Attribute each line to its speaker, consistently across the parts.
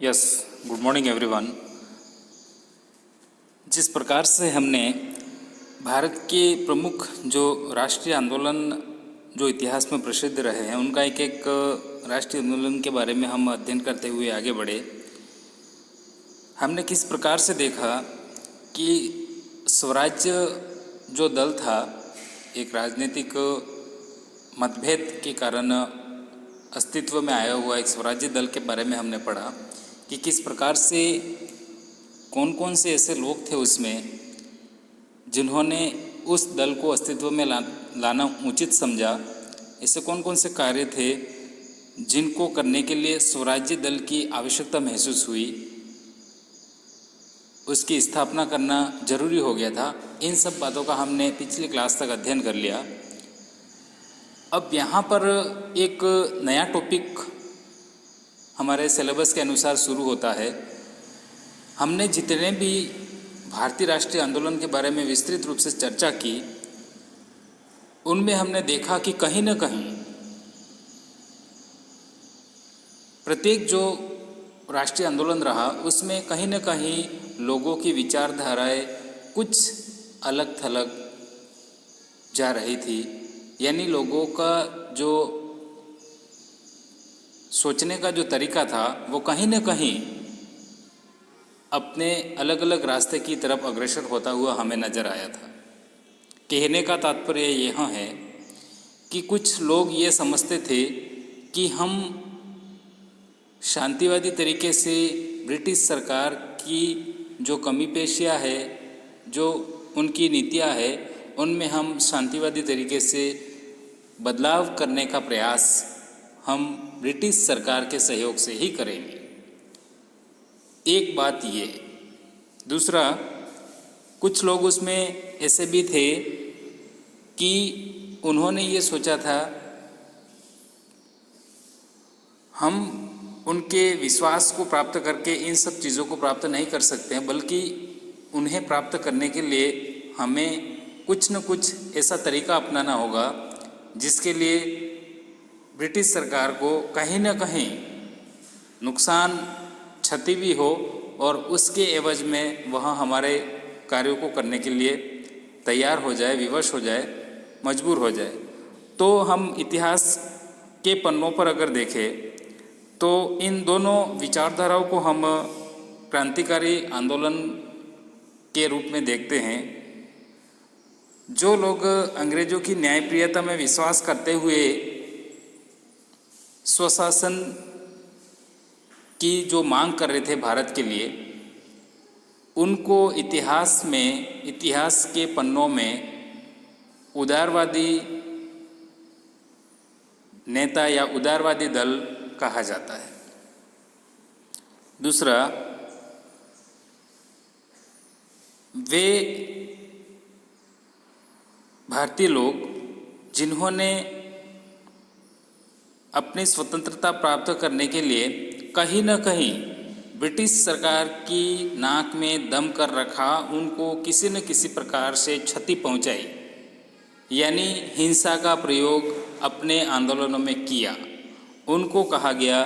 Speaker 1: Yes, good morning everyone. जिस प्रकार से हमने भारत के प्रमुख जो राष्ट्रीय आंदोलन जो इतिहास में प्रसिद्ध रहे हैं उनका एक एक राष्ट्रीय आंदोलन के बारे में हम अध्ययन करते हुए आगे बढ़े। हमने किस प्रकार से देखा कि स्वराज्य जो दल था, एक राजनीतिक मतभेद के कारण अस्तित्व में आया हुआ एक स्वराज्य दल के बारे में हमने पढ़ा कि किस प्रकार से कौन कौन से ऐसे लोग थे उसमें जिन्होंने उस दल को अस्तित्व में लाना उचित समझा। ऐसे कौन कौन से कार्य थे जिनको करने के लिए स्वराज्य दल की आवश्यकता महसूस हुई, उसकी स्थापना करना जरूरी हो गया था। इन सब बातों का हमने पिछली क्लास तक अध्ययन कर लिया। अब यहाँ पर एक नया टॉपिक हमारे सिलेबस के अनुसार शुरू होता है। हमने जितने भी भारतीय राष्ट्रीय आंदोलन के बारे में विस्तृत रूप से चर्चा की, उनमें हमने देखा कि कहीं न कहीं प्रत्येक जो राष्ट्रीय आंदोलन रहा उसमें कहीं न कहीं लोगों की विचारधाराएं कुछ अलग थलग जा रही थी। यानी लोगों का जो सोचने का जो तरीका था वो कहीं न कहीं अपने अलग अलग रास्ते की तरफ अग्रसर होता हुआ हमें नज़र आया था। कहने का तात्पर्य यह है कि कुछ लोग ये समझते थे कि हम शांतिवादी तरीके से ब्रिटिश सरकार की जो कमी पेशियाँ है, जो उनकी नीतियाँ है, उनमें हम शांतिवादी तरीके से बदलाव करने का प्रयास हम ब्रिटिश सरकार के सहयोग से ही करेंगे। एक बात ये। दूसरा, कुछ लोग उसमें ऐसे भी थे कि उन्होंने ये सोचा था हम उनके विश्वास को प्राप्त करके इन सब चीज़ों को प्राप्त नहीं कर सकते हैं, बल्कि उन्हें प्राप्त करने के लिए हमें कुछ न कुछ ऐसा तरीका अपनाना होगा जिसके लिए ब्रिटिश सरकार को कहीं न कहीं नुकसान क्षति भी हो और उसके एवज में वह हमारे कार्यों को करने के लिए तैयार हो जाए, विवश हो जाए, मजबूर हो जाए। तो हम इतिहास के पन्नों पर अगर देखें तो इन दोनों विचारधाराओं को हम क्रांतिकारी आंदोलन के रूप में देखते हैं। जो लोग अंग्रेजों की न्यायप्रियता में विश्वास करते हुए स्वशासन की जो मांग कर रहे थे भारत के लिए, उनको इतिहास के पन्नों में उदारवादी नेता या उदारवादी दल कहा जाता है। दूसरा, वे भारतीय लोग जिन्होंने अपनी स्वतंत्रता प्राप्त करने के लिए कहीं न कहीं ब्रिटिश सरकार की नाक में दम कर रखा, उनको किसी न किसी प्रकार से क्षति पहुंचाई, यानी हिंसा का प्रयोग अपने आंदोलनों में किया, उनको कहा गया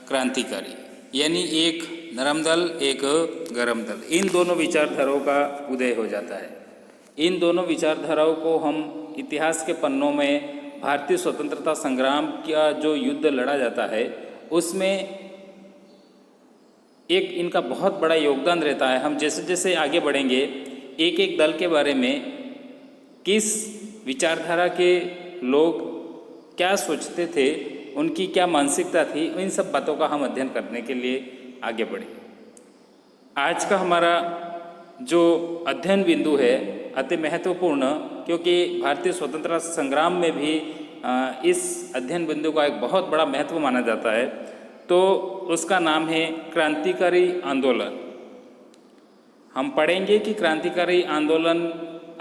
Speaker 1: क्रांतिकारी। यानी एक नरम दल, एक गरम दल। इन दोनों विचारधाराओं का उदय हो जाता है। इन दोनों विचारधाराओं को हम इतिहास के पन्नों में भारतीय स्वतंत्रता संग्राम का जो युद्ध लड़ा जाता है उसमें एक इनका बहुत बड़ा योगदान रहता है। हम जैसे जैसे आगे बढ़ेंगे एक एक दल के बारे में, किस विचारधारा के लोग क्या सोचते थे, उनकी क्या मानसिकता थी, इन सब बातों का हम अध्ययन करने के लिए आगे बढ़ेंगे। आज का हमारा जो अध्ययन बिंदु है अति महत्वपूर्ण, क्योंकि भारतीय स्वतंत्रता संग्राम में भी इस अध्ययन बिंदु का एक बहुत बड़ा महत्व माना जाता है। तो उसका नाम है क्रांतिकारी आंदोलन। हम पढ़ेंगे कि क्रांतिकारी आंदोलन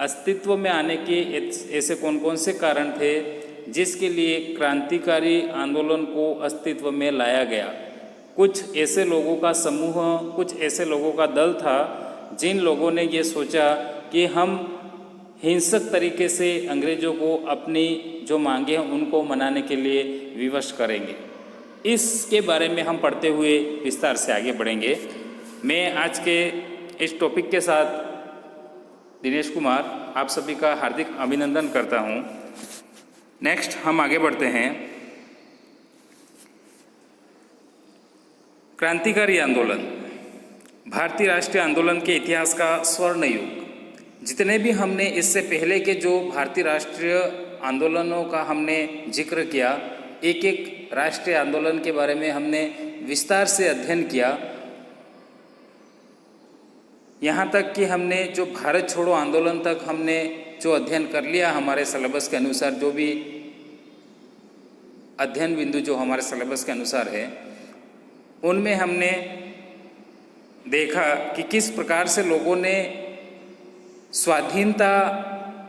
Speaker 1: अस्तित्व में आने के ऐसे कौन कौन से कारण थे जिसके लिए क्रांतिकारी आंदोलन को अस्तित्व में लाया गया। कुछ ऐसे लोगों का समूह, कुछ ऐसे लोगों का दल था जिन लोगों ने ये सोचा कि हम हिंसक तरीके से अंग्रेज़ों को अपनी जो मांगे हैं उनको मनाने के लिए विवश करेंगे। इसके बारे में हम पढ़ते हुए विस्तार से आगे बढ़ेंगे। मैं आज के इस टॉपिक के साथ दिनेश कुमार आप सभी का हार्दिक अभिनंदन करता हूँ। नेक्स्ट हम आगे बढ़ते हैं। क्रांतिकारी आंदोलन, भारतीय राष्ट्रीय आंदोलन के इतिहास का स्वर्ण युग। जितने भी हमने इससे पहले के जो भारतीय राष्ट्रीय आंदोलनों का हमने जिक्र किया, एक एक राष्ट्रीय आंदोलन के बारे में हमने विस्तार से अध्ययन किया। यहाँ तक कि हमने जो भारत छोड़ो आंदोलन तक हमने जो अध्ययन कर लिया हमारे सिलेबस के अनुसार, जो भी अध्ययन बिंदु जो हमारे सिलेबस के अनुसार है, उनमें हमने देखा कि किस प्रकार से लोगों ने स्वाधीनता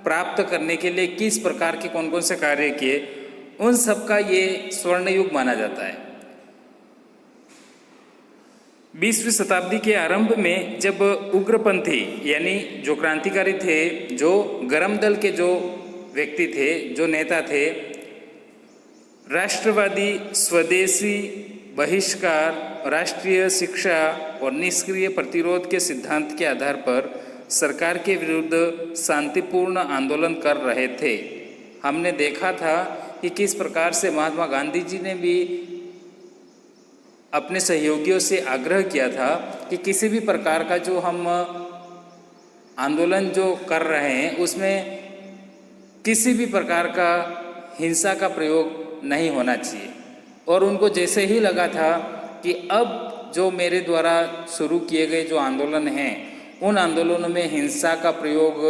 Speaker 1: प्राप्त करने के लिए किस प्रकार के कौन कौन से कार्य किए। उन सब का ये स्वर्ण युग माना जाता है। 20वीं शताब्दी के आरंभ में जब उग्रपंथी यानी जो क्रांतिकारी थे, जो गरम दल के जो व्यक्ति थे, जो नेता थे, राष्ट्रवादी, स्वदेशी, बहिष्कार, राष्ट्रीय शिक्षा और निष्क्रिय प्रतिरोध के सिद्धांत के आधार पर सरकार के विरुद्ध शांतिपूर्ण आंदोलन कर रहे थे। हमने देखा था कि किस प्रकार से महात्मा गांधी जी ने भी अपने सहयोगियों से आग्रह किया था कि किसी भी प्रकार का जो हम आंदोलन जो कर रहे हैं उसमें किसी भी प्रकार का हिंसा का प्रयोग नहीं होना चाहिए। और उनको जैसे ही लगा था कि अब जो मेरे द्वारा शुरू किए गए जो आंदोलन हैं, उन आंदोलनों में हिंसा का प्रयोग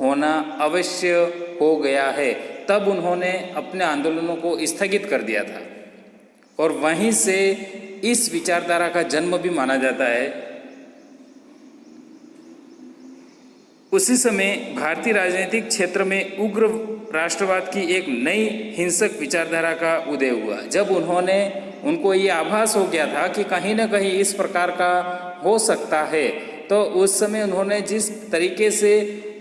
Speaker 1: होना अवश्य हो गया है, तब उन्होंने अपने आंदोलनों को स्थगित कर दिया था। और वहीं से इस विचारधारा का जन्म भी माना जाता है। उसी समय भारतीय राजनीतिक क्षेत्र में उग्र राष्ट्रवाद की एक नई हिंसक विचारधारा का उदय हुआ। जब उनको ये आभास हो गया था कि कहीं ना कहीं इस प्रकार का हो सकता है, तो उस समय उन्होंने जिस तरीके से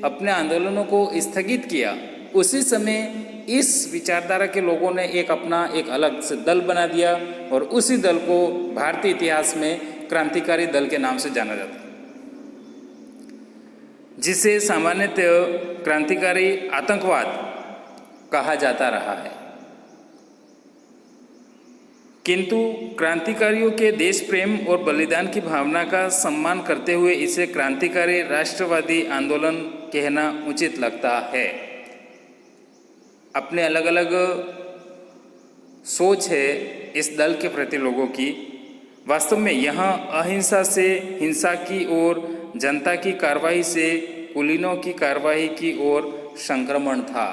Speaker 1: अपने आंदोलनों को स्थगित किया, उसी समय इस विचारधारा के लोगों ने अपना एक अलग से दल बना दिया और उसी दल को भारतीय इतिहास में क्रांतिकारी दल के नाम से जाना जाता है, जिसे सामान्यतः क्रांतिकारी आतंकवाद कहा जाता रहा है। किंतु क्रांतिकारियों के देश प्रेम और बलिदान की भावना का सम्मान करते हुए इसे क्रांतिकारी राष्ट्रवादी आंदोलन कहना उचित लगता है। अपने अलग अलग सोच है इस दल के प्रति लोगों की। वास्तव में यहाँ अहिंसा से हिंसा की ओर, जनता की कार्रवाई से कुलीनों की कार्रवाई की ओर संक्रमण था।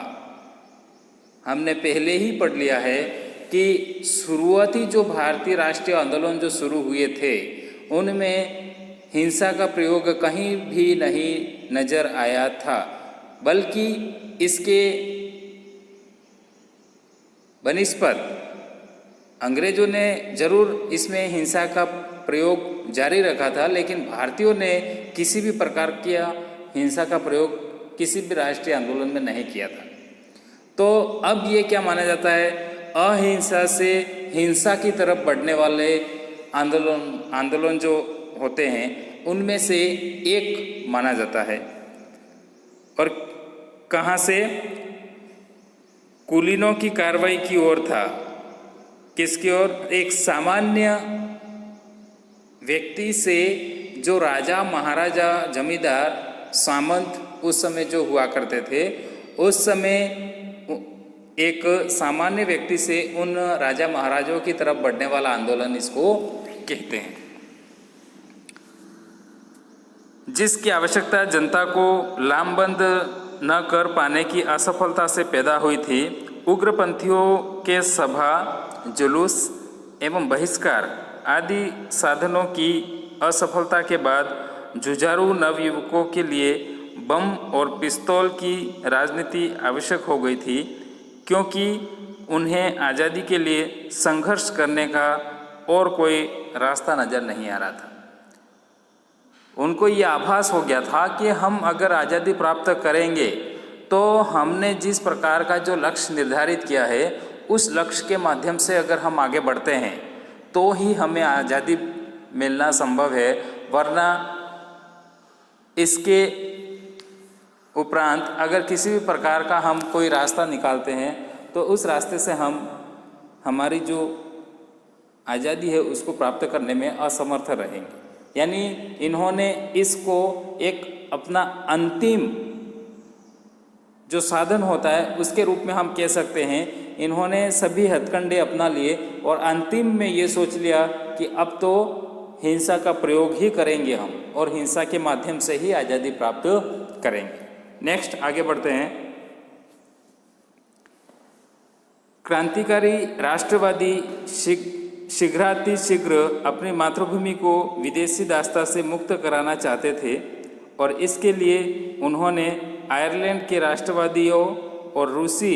Speaker 1: हमने पहले ही पढ़ लिया है कि शुरुआती जो भारतीय राष्ट्रीय आंदोलन जो शुरू हुए थे, उनमें हिंसा का प्रयोग कहीं भी नहीं नजर आया था, बल्कि इसके बनिस्पत अंग्रेजों ने जरूर इसमें हिंसा का प्रयोग जारी रखा था, लेकिन भारतीयों ने किसी भी प्रकार की हिंसा का प्रयोग किसी भी राष्ट्रीय आंदोलन में नहीं किया था। तो अब ये क्या माना जाता है, अहिंसा से हिंसा की तरफ बढ़ने वाले आंदोलन जो होते हैं उनमें से एक माना जाता है। और कहाँ से? कुलीनों की कार्रवाई की ओर था। किसकी ओर? एक सामान्य व्यक्ति से, जो राजा, महाराजा, जमींदार, सामंत उस समय जो हुआ करते थे, उस समय एक सामान्य व्यक्ति से उन राजा महाराजाओं की तरफ बढ़ने वाला आंदोलन इसको कहते हैं, जिसकी आवश्यकता जनता को लामबंद न कर पाने की असफलता से पैदा हुई थी। उग्रपंथियों के सभा, जुलूस एवं बहिष्कार आदि साधनों की असफलता के बाद जुझारू नवयुवकों के लिए बम और पिस्तौल की राजनीति आवश्यक हो गई थी, क्योंकि उन्हें आज़ादी के लिए संघर्ष करने का और कोई रास्ता नज़र नहीं आ रहा था। उनको ये आभास हो गया था कि हम अगर आज़ादी प्राप्त करेंगे तो हमने जिस प्रकार का जो लक्ष्य निर्धारित किया है उस लक्ष्य के माध्यम से अगर हम आगे बढ़ते हैं तो ही हमें आज़ादी मिलना संभव है, वरना इसके उपरांत अगर किसी भी प्रकार का हम कोई रास्ता निकालते हैं तो उस रास्ते से हम हमारी जो आज़ादी है उसको प्राप्त करने में असमर्थ रहेंगे। यानी इन्होंने इसको एक अपना अंतिम जो साधन होता है उसके रूप में हम कह सकते हैं। इन्होंने सभी हथकंडे अपना लिए और अंतिम में ये सोच लिया कि अब तो हिंसा का प्रयोग ही करेंगे हम और हिंसा के माध्यम से ही आज़ादी प्राप्त करेंगे। नेक्स्ट आगे बढ़ते हैं। क्रांतिकारी राष्ट्रवादी शीघ्रातिशीघ्र अपनी मातृभूमि को विदेशी दास्ता से मुक्त कराना चाहते थे और इसके लिए उन्होंने आयरलैंड के राष्ट्रवादियों और रूसी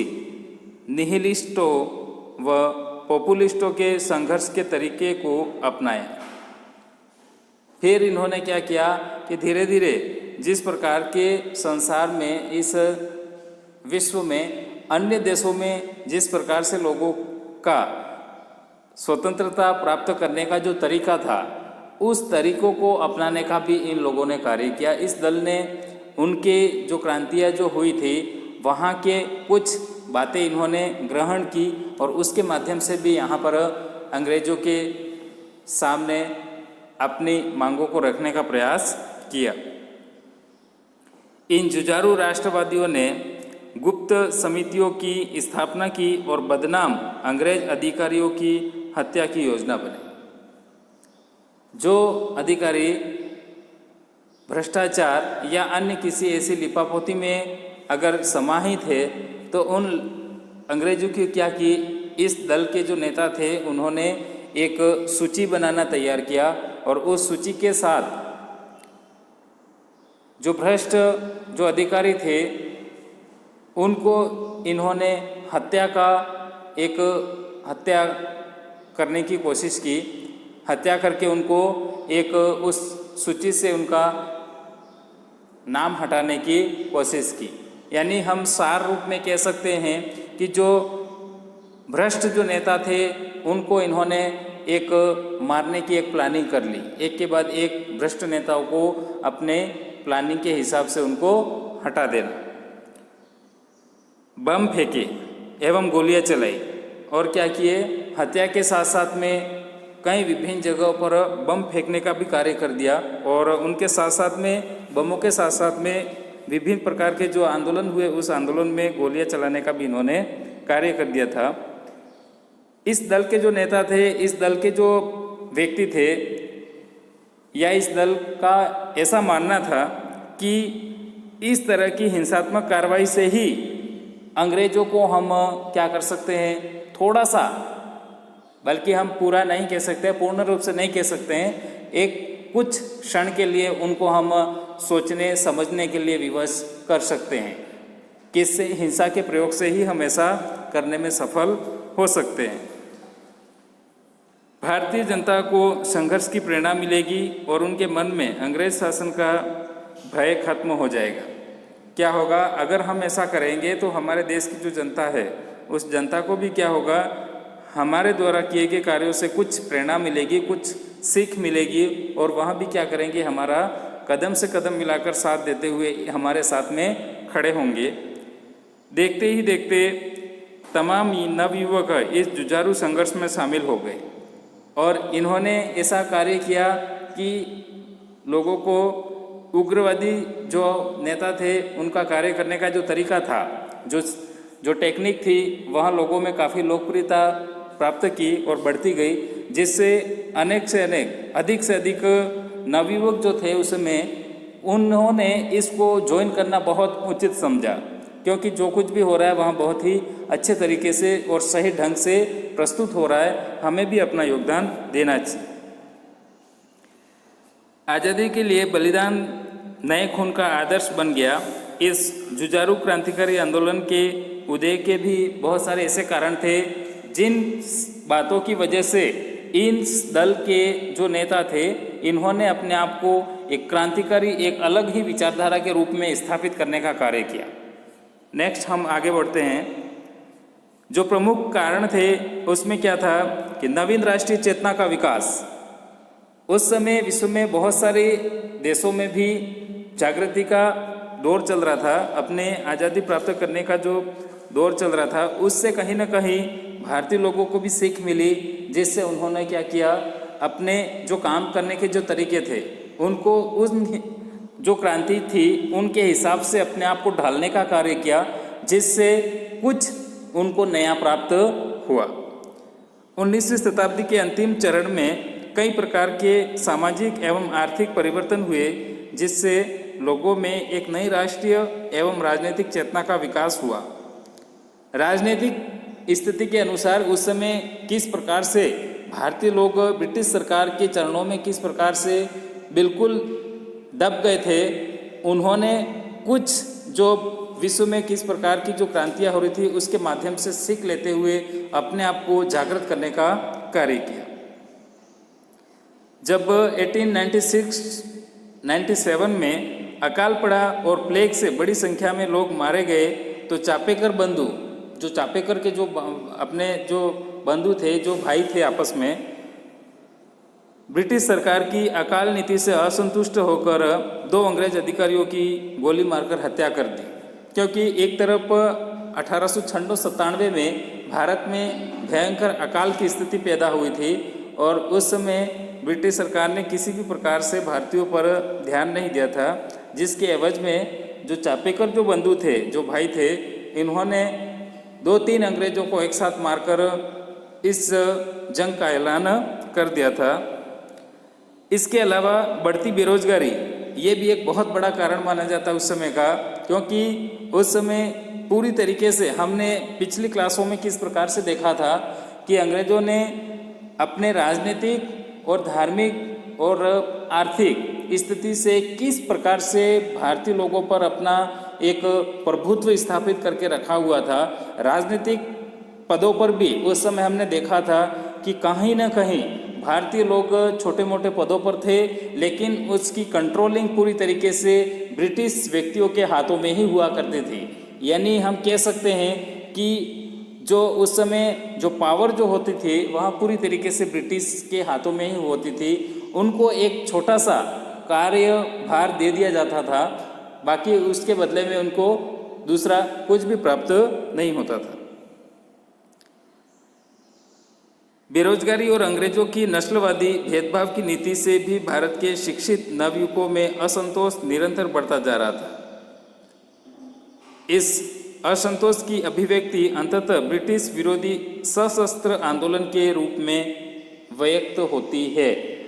Speaker 1: निहिलिस्टों व पॉपुलिस्टों के संघर्ष के तरीके को अपनाया। फिर इन्होंने क्या किया कि धीरे धीरे जिस प्रकार के संसार में, इस विश्व में, अन्य देशों में जिस प्रकार से लोगों का स्वतंत्रता प्राप्त करने का जो तरीका था, उस तरीकों को अपनाने का भी इन लोगों ने कार्य किया। इस दल ने उनके जो क्रांतियाँ जो हुई थी वहाँ के कुछ बातें इन्होंने ग्रहण की और उसके माध्यम से भी यहाँ पर अंग्रेज़ों के सामने अपनी मांगों को रखने का प्रयास किया। इन जुझारू राष्ट्रवादियों ने गुप्त समितियों की स्थापना की और बदनाम अंग्रेज अधिकारियों की हत्या की योजना बनाई। जो अधिकारी भ्रष्टाचार या अन्य किसी ऐसी लिपापोती में अगर समाहित है तो उन अंग्रेजों की क्या की, इस दल के जो नेता थे उन्होंने एक सूची बनाना तैयार किया और उस सूची के साथ जो भ्रष्ट जो अधिकारी थे उनको इन्होंने हत्या करने की कोशिश की। हत्या करके उनको एक उस सूची से उनका नाम हटाने की कोशिश की। यानी हम सार रूप में कह सकते हैं कि जो भ्रष्ट जो नेता थे उनको इन्होंने एक मारने की एक प्लानिंग कर ली। एक के बाद एक भ्रष्ट नेताओं को अपने प्लानिंग के हिसाब से उनको हटा देना। बम फेंके एवं गोलियां चलाई और क्या किए, हत्या के साथ साथ में कई विभिन्न जगहों पर बम फेंकने का भी कार्य कर दिया और उनके साथ साथ में बमों के साथ साथ में विभिन्न प्रकार के जो आंदोलन हुए उस आंदोलन में गोलियां चलाने का भी इन्होंने कार्य कर दिया था। इस दल के जो नेता थे, इस दल के जो व्यक्ति थे या इस दल का ऐसा मानना था कि इस तरह की हिंसात्मक कार्रवाई से ही अंग्रेज़ों को हम क्या कर सकते हैं, थोड़ा सा, बल्कि हम पूरा नहीं कह सकते, पूर्ण रूप से नहीं कह सकते हैं, एक कुछ क्षण के लिए उनको हम सोचने समझने के लिए विवश कर सकते हैं। किससे, हिंसा के प्रयोग से ही हम ऐसा करने में सफल हो सकते हैं। भारतीय जनता को संघर्ष की प्रेरणा मिलेगी और उनके मन में अंग्रेज शासन का भय खत्म हो जाएगा। क्या होगा, अगर हम ऐसा करेंगे तो हमारे देश की जो जनता है उस जनता को भी क्या होगा, हमारे द्वारा किए गए कार्यों से कुछ प्रेरणा मिलेगी, कुछ सीख मिलेगी और वहाँ भी क्या करेंगे, हमारा कदम से कदम मिलाकर साथ देते हुए हमारे साथ में खड़े होंगे। देखते ही देखते तमाम नवयुवक इस जुझारू संघर्ष में शामिल हो गए और इन्होंने ऐसा कार्य किया कि लोगों को, उग्रवादी जो नेता थे उनका कार्य करने का जो तरीका था, जो टेक्निक थी, वह लोगों में काफ़ी लोकप्रियता प्राप्त की और बढ़ती गई, जिससे अनेक से अनेक, अधिक से अधिक नवयुवक जो थे उसमें उन्होंने इसको ज्वाइन करना बहुत उचित समझा, क्योंकि जो कुछ भी हो रहा है वहाँ बहुत ही अच्छे तरीके से और सही ढंग से प्रस्तुत हो रहा है, हमें भी अपना योगदान देना चाहिए। आज़ादी के लिए बलिदान नए खून का आदर्श बन गया। इस जुझारू क्रांतिकारी आंदोलन के उदय के भी बहुत सारे ऐसे कारण थे जिन बातों की वजह से इन दल के जो नेता थे इन्होंने अपने आप को एक क्रांतिकारी, एक अलग ही विचारधारा के रूप में स्थापित करने का कार्य किया। नेक्स्ट हम आगे बढ़ते हैं। जो प्रमुख कारण थे उसमें क्या था कि नवीन राष्ट्रीय चेतना का विकास। उस समय विश्व में बहुत सारे देशों में भी जागृति का दौर चल रहा था, अपने आज़ादी प्राप्त करने का जो दौर चल रहा था, उससे कहीं ना कहीं भारतीय लोगों को भी सीख मिली, जिससे उन्होंने क्या किया, अपने जो काम करने के जो तरीके थे उनको उन जो क्रांति थी उनके हिसाब से अपने आप को ढालने का कार्य किया, जिससे कुछ उनको नया प्राप्त हुआ। 19वीं शताब्दी के अंतिम चरण में कई प्रकार के सामाजिक एवं आर्थिक परिवर्तन हुए, जिससे लोगों में एक नई राष्ट्रीय एवं राजनीतिक चेतना का विकास हुआ। राजनीतिक स्थिति के अनुसार उस समय किस प्रकार से भारतीय लोग ब्रिटिश सरकार के चरणों में किस प्रकार से बिल्कुल दब गए थे, उन्होंने कुछ जो विश्व में किस प्रकार की जो क्रांतियाँ हो रही थी उसके माध्यम से सीख लेते हुए अपने आप को जागृत करने का कार्य किया। जब 1896-97 में अकाल पड़ा और प्लेग से बड़ी संख्या में लोग मारे गए, तो चापेकर बंधु, जो चापेकर के जो अपने जो बंधु थे, जो भाई थे आपस में, ब्रिटिश सरकार की अकाल नीति से असंतुष्ट होकर 2 अंग्रेज अधिकारियों की गोली मारकर हत्या कर दी। क्योंकि एक तरफ 1896-97 में भारत में भयंकर अकाल की स्थिति पैदा हुई थी और उस समय ब्रिटिश सरकार ने किसी भी प्रकार से भारतीयों पर ध्यान नहीं दिया था, जिसके एवज में जो चापेकर जो बंधु थे, जो भाई थे, इन्होंने 2-3 अंग्रेजों को एक साथ मारकर इस जंग का ऐलान कर दिया था। इसके अलावा बढ़ती बेरोजगारी, ये भी एक बहुत बड़ा कारण माना जाता है उस समय का, क्योंकि उस समय पूरी तरीके से हमने पिछली क्लासों में किस प्रकार से देखा था कि अंग्रेजों ने अपने राजनीतिक और धार्मिक और आर्थिक स्थिति से किस प्रकार से भारतीय लोगों पर अपना एक प्रभुत्व स्थापित करके रखा हुआ था। राजनीतिक पदों पर भी उस समय हमने देखा था कि कहीं ना कहीं भारतीय लोग छोटे मोटे पदों पर थे, लेकिन उसकी कंट्रोलिंग पूरी तरीके से ब्रिटिश व्यक्तियों के हाथों में ही हुआ करती थी। यानी हम कह सकते हैं कि जो उस समय जो पावर जो होती थी वहाँ पूरी तरीके से ब्रिटिश के हाथों में ही होती थी। उनको एक छोटा सा कार्यभार दे दिया जाता था, बाकी उसके बदले में उनको दूसरा कुछ भी प्राप्त नहीं होता था। बेरोजगारी और अंग्रेजों की नस्लवादी भेदभाव की नीति से भी भारत के शिक्षित नवयुवकों में असंतोष निरंतर बढ़ता जा रहा था। इस असंतोष की अभिव्यक्ति अंततः ब्रिटिश विरोधी सशस्त्र आंदोलन के रूप में व्यक्त होती है।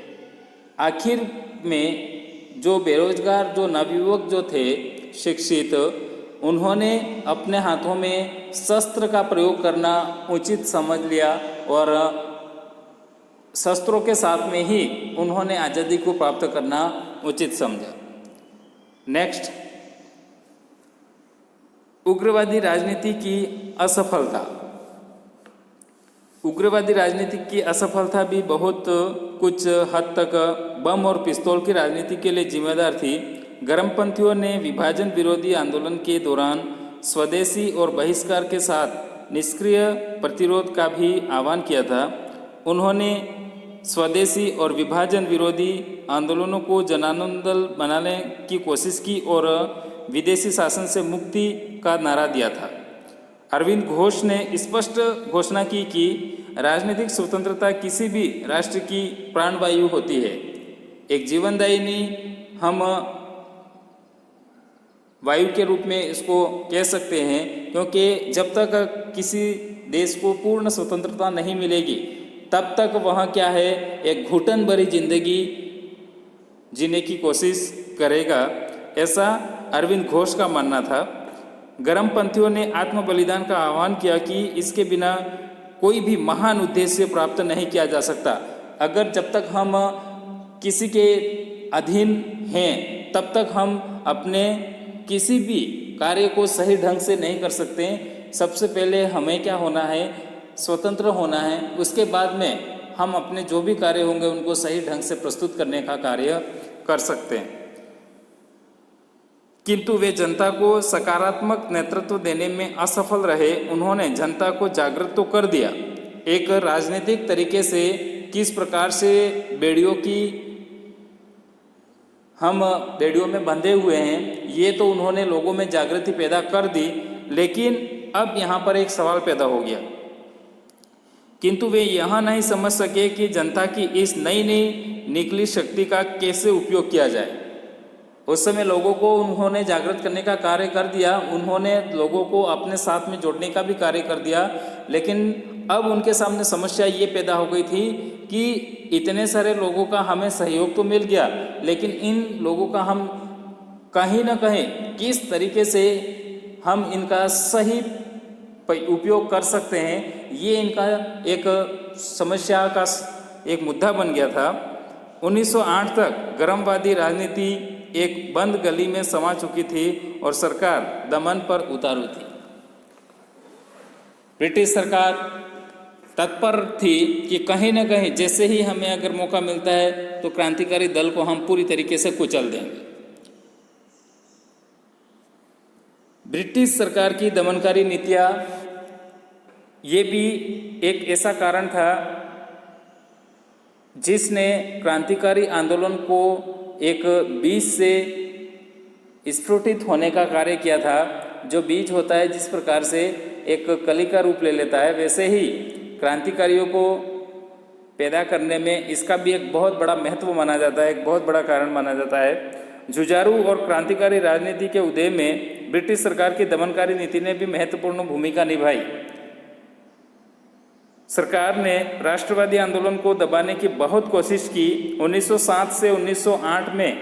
Speaker 1: आखिर में जो बेरोजगार जो नवयुवक जो थे शिक्षित, उन्होंने अपने हाथों में शस्त्र का प्रयोग करना उचित समझ लिया और शस्त्रों के साथ में ही उन्होंने आज़ादी को प्राप्त करना उचित समझा। नेक्स्ट, उग्रवादी राजनीति की असफलता। उग्रवादी राजनीति की असफलता भी बहुत कुछ हद तक बम और पिस्तौल की राजनीति के लिए जिम्मेदार थी। गर्मपंथियों ने विभाजन विरोधी आंदोलन के दौरान स्वदेशी और बहिष्कार के साथ निष्क्रिय प्रतिरोध का भी आह्वान किया था। उन्होंने स्वदेशी और विभाजन विरोधी आंदोलनों को जनांदोलन बनाने की कोशिश की और विदेशी शासन से मुक्ति का नारा दिया था। अरविंद घोष ने स्पष्ट घोषणा की कि राजनीतिक स्वतंत्रता किसी भी राष्ट्र की प्राणवायु होती है। एक जीवनदायिनी हम वायु के रूप में इसको कह सकते हैं, क्योंकि जब तक किसी देश को पूर्ण स्वतंत्रता नहीं मिलेगी तब तक वह क्या है, एक घुटन भरी जिंदगी जीने की कोशिश करेगा, ऐसा अरविंद घोष का मानना था। गर्मपंथियों ने आत्म बलिदान का आह्वान किया कि इसके बिना कोई भी महान उद्देश्य प्राप्त नहीं किया जा सकता। अगर जब तक हम किसी के अधीन हैं तब तक हम अपने किसी भी कार्य को सही ढंग से नहीं कर सकते। सबसे पहले हमें क्या होना है, स्वतंत्र होना है। उसके बाद में हम अपने जो भी कार्य होंगे उनको सही ढंग से प्रस्तुत करने का कार्य कर सकते हैं। किंतु वे जनता को सकारात्मक नेतृत्व देने में असफल रहे। उन्होंने जनता को जागृत तो कर दिया, एक राजनीतिक तरीके से किस प्रकार से हम बेड़ियों में बंधे हुए हैं, ये तो उन्होंने लोगों में जागृति पैदा कर दी। लेकिन अब यहाँ पर एक सवाल पैदा हो गया, किंतु वे यहाँ नहीं समझ सके कि जनता की इस नई निकली शक्ति का कैसे उपयोग किया जाए। उस समय लोगों को उन्होंने जागृत करने का कार्य कर दिया, उन्होंने लोगों को अपने साथ में जोड़ने का भी कार्य कर दिया। लेकिन अब उनके सामने समस्या ये पैदा हो गई थी कि इतने सारे लोगों का हमें सहयोग तो मिल गया, लेकिन इन लोगों का हम कहीं ना कहीं किस तरीके से हम इनका सही उपयोग कर सकते हैं, ये इनका एक समस्या का एक मुद्दा बन गया था। 1908 तक गर्मवादी राजनीति एक बंद गली में समा चुकी थी और सरकार दमन पर उतारू थी। ब्रिटिश सरकार तत्पर थी कि कहीं न कहीं जैसे ही हमें अगर मौका मिलता है तो क्रांतिकारी दल को हम पूरी तरीके से कुचल देंगे। ब्रिटिश सरकार की दमनकारी नीतियाँ, ये भी एक ऐसा कारण था जिसने क्रांतिकारी आंदोलन को एक बीज से स्फुटित होने का कार्य किया था। जो बीज होता है, जिस प्रकार से एक कली का रूप ले लेता है, वैसे ही क्रांतिकारियों को पैदा करने में इसका भी एक बहुत बड़ा महत्व माना जाता है, एक बहुत बड़ा कारण माना जाता है। जुझारू और क्रांतिकारी राजनीति के उदय में ब्रिटिश सरकार की दमनकारी नीति ने भी महत्वपूर्ण भूमिका निभाई। सरकार ने राष्ट्रवादी आंदोलन को दबाने की बहुत कोशिश की। 1907 से 1908 में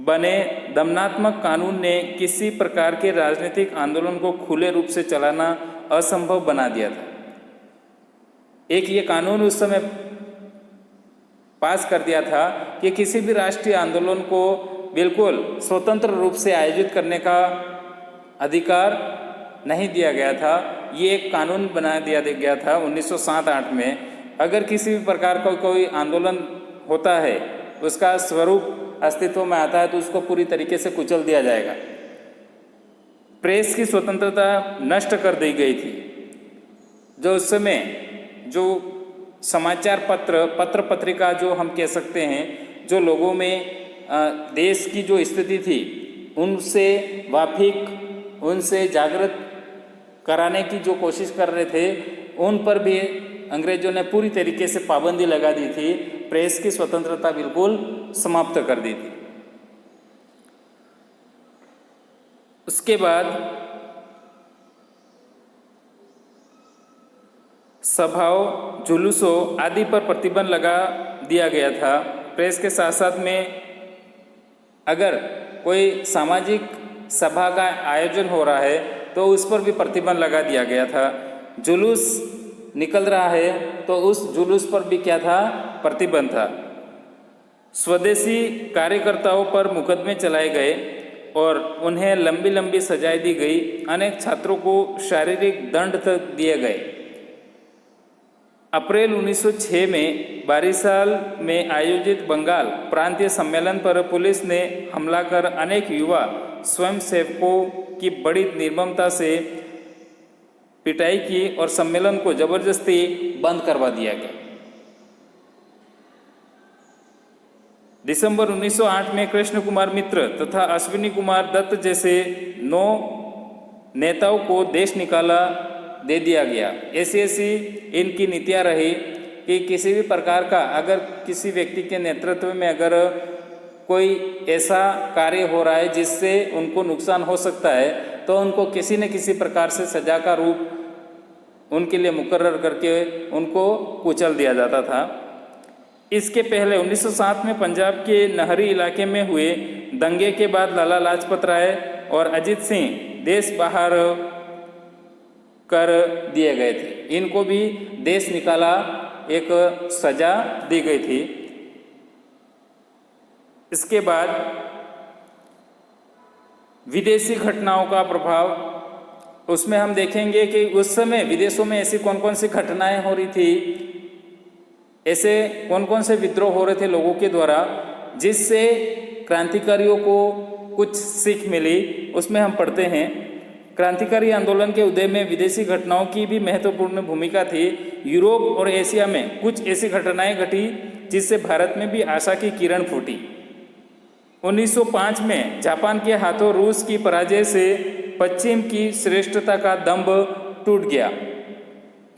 Speaker 1: बने दमनात्मक कानून ने किसी प्रकार के राजनीतिक आंदोलन को खुले रूप से चलाना असंभव बना दिया था। एक ये कानून उस समय पास कर दिया था कि किसी भी राष्ट्रीय आंदोलन को बिल्कुल स्वतंत्र रूप से आयोजित करने का अधिकार नहीं दिया गया था। ये एक कानून बना दिया गया था 1907-08 में। अगर किसी भी प्रकार का कोई आंदोलन होता है, उसका स्वरूप अस्तित्व में आता है, तो उसको पूरी तरीके से कुचल दिया जाएगा। प्रेस की स्वतंत्रता नष्ट कर दी गई थी। जो उस समय जो समाचार पत्र पत्रिका जो हम कह सकते हैं, जो लोगों में देश की जो स्थिति थी उनसे वाफिक, उनसे जागृत कराने की जो कोशिश कर रहे थे, उन पर भी अंग्रेजों ने पूरी तरीके से पाबंदी लगा दी थी। प्रेस की स्वतंत्रता बिल्कुल समाप्त कर दी थी। उसके बाद सभाओं, जुलूसों आदि पर प्रतिबंध लगा दिया गया था। प्रेस के साथ साथ में अगर कोई सामाजिक सभा का आयोजन हो रहा है तो उस पर भी प्रतिबंध लगा दिया गया था। जुलूस निकल रहा है तो उस जुलूस पर भी क्या था, प्रतिबंध था। स्वदेशी कार्यकर्ताओं पर मुकदमे चलाए गए और उन्हें लंबी लंबी सजाएं दी गई। अनेक छात्रों को शारीरिक दंड तक दिए गए। अप्रैल 1906 में बारिसाल में आयोजित बंगाल प्रांतीय सम्मेलन पर पुलिस ने हमला कर अनेक युवा स्वयंसेवकों की बड़ी निर्ममता से पिटाई की और सम्मेलन को जबरदस्ती बंद करवा दिया गया। दिसंबर 1908 में कृष्ण कुमार मित्र तथा अश्विनी कुमार दत्त जैसे 9 नेताओं को देश निकाला दे दिया गया। ऐसी इनकी नीतियाँ रही कि किसी भी प्रकार का अगर किसी व्यक्ति के नेतृत्व में अगर कोई ऐसा कार्य हो रहा है जिससे उनको नुकसान हो सकता है, तो उनको किसी न किसी प्रकार से सजा का रूप उनके लिए मुकर्रर करके उनको कुचल दिया जाता था। इसके पहले 1907 में पंजाब के नहरी इलाके में हुए दंगे के बाद लाला लाजपत राय और अजीत सिंह देश बाहर कर दिए गए थे। इनको भी देश निकाला एक सजा दी गई थी। इसके बाद विदेशी घटनाओं का प्रभाव, उसमें हम देखेंगे कि उस समय विदेशों में ऐसी कौन कौन सी घटनाएं हो रही थी, ऐसे कौन कौन से विद्रोह हो रहे थे लोगों के द्वारा, जिससे क्रांतिकारियों को कुछ सीख मिली। उसमें हम पढ़ते हैं, क्रांतिकारी आंदोलन के उदय में विदेशी घटनाओं की भी महत्वपूर्ण भूमिका थी। यूरोप और एशिया में कुछ ऐसी घटनाएं घटी जिससे भारत में भी आशा की किरण फूटी। 1905 में जापान के हाथों रूस की पराजय से पश्चिम की श्रेष्ठता का दंभ टूट गया।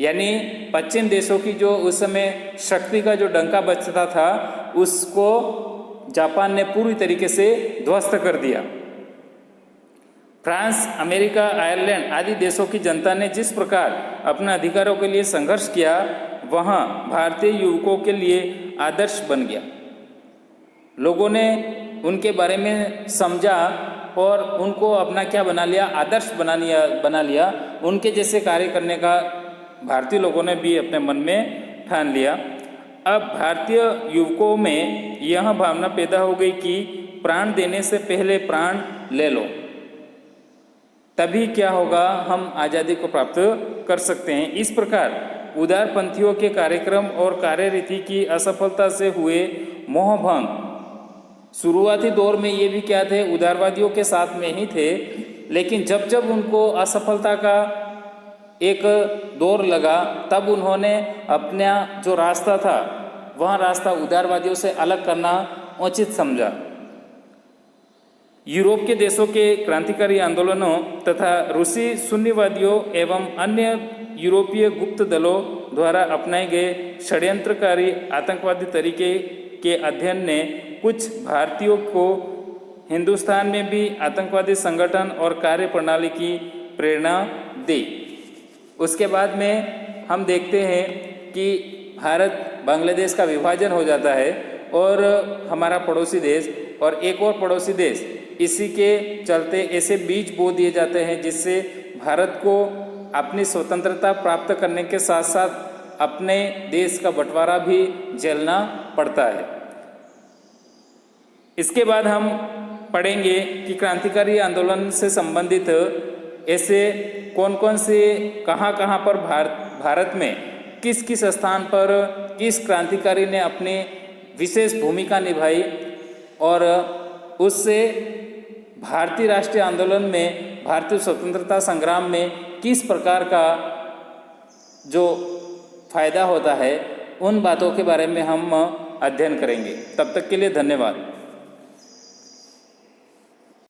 Speaker 1: यानी पश्चिम देशों की जो उस समय शक्ति का जो डंका बजता था, उसको जापान ने पूरी तरीके से ध्वस्त कर दिया। फ्रांस, अमेरिका, आयरलैंड आदि देशों की जनता ने जिस प्रकार अपने अधिकारों के लिए संघर्ष किया, वहाँ भारतीय युवकों के लिए आदर्श बन गया। लोगों ने उनके बारे में समझा और उनको अपना क्या बना लिया, आदर्श बना लिया। उनके जैसे कार्य करने का भारतीय लोगों ने भी अपने मन में ठान लिया। अब भारतीय युवकों में यह भावना पैदा हो गई कि प्राण देने से पहले प्राण ले लो, तभी क्या होगा, हम आज़ादी को प्राप्त कर सकते हैं। इस प्रकार उदारपंथियों के कार्यक्रम और कार्यरीति की असफलता से हुए मोहभंग, शुरुआती दौर में ये भी क्या थे, उदारवादियों के साथ में ही थे, लेकिन जब जब उनको असफलता का एक दौर लगा, तब उन्होंने अपना जो रास्ता था, वह रास्ता उदारवादियों से अलग करना उचित समझा। यूरोप के देशों के क्रांतिकारी आंदोलनों तथा रूसी सुन्नीवादियों एवं अन्य यूरोपीय गुप्त दलों द्वारा अपनाए गए षड्यंत्रकारी आतंकवादी तरीके के अध्ययन ने कुछ भारतीयों को हिंदुस्तान में भी आतंकवादी संगठन और कार्य प्रणाली की प्रेरणा दी। उसके बाद में हम देखते हैं कि भारत बांग्लादेश का विभाजन हो जाता है और हमारा पड़ोसी देश और एक और पड़ोसी देश, इसी के चलते ऐसे बीज बो दिए जाते हैं जिससे भारत को अपनी स्वतंत्रता प्राप्त करने के साथ साथ अपने देश का बंटवारा भी झेलना पड़ता है। इसके बाद हम पढ़ेंगे कि क्रांतिकारी आंदोलन से संबंधित ऐसे कौन कौन से कहाँ पर भारत में किस किस स्थान पर किस क्रांतिकारी ने अपनी विशेष भूमिका निभाई और उससे भारतीय राष्ट्रीय आंदोलन में, भारतीय स्वतंत्रता संग्राम में किस प्रकार का जो फायदा होता है, उन बातों के बारे में हम अध्ययन करेंगे। तब तक के लिए धन्यवाद।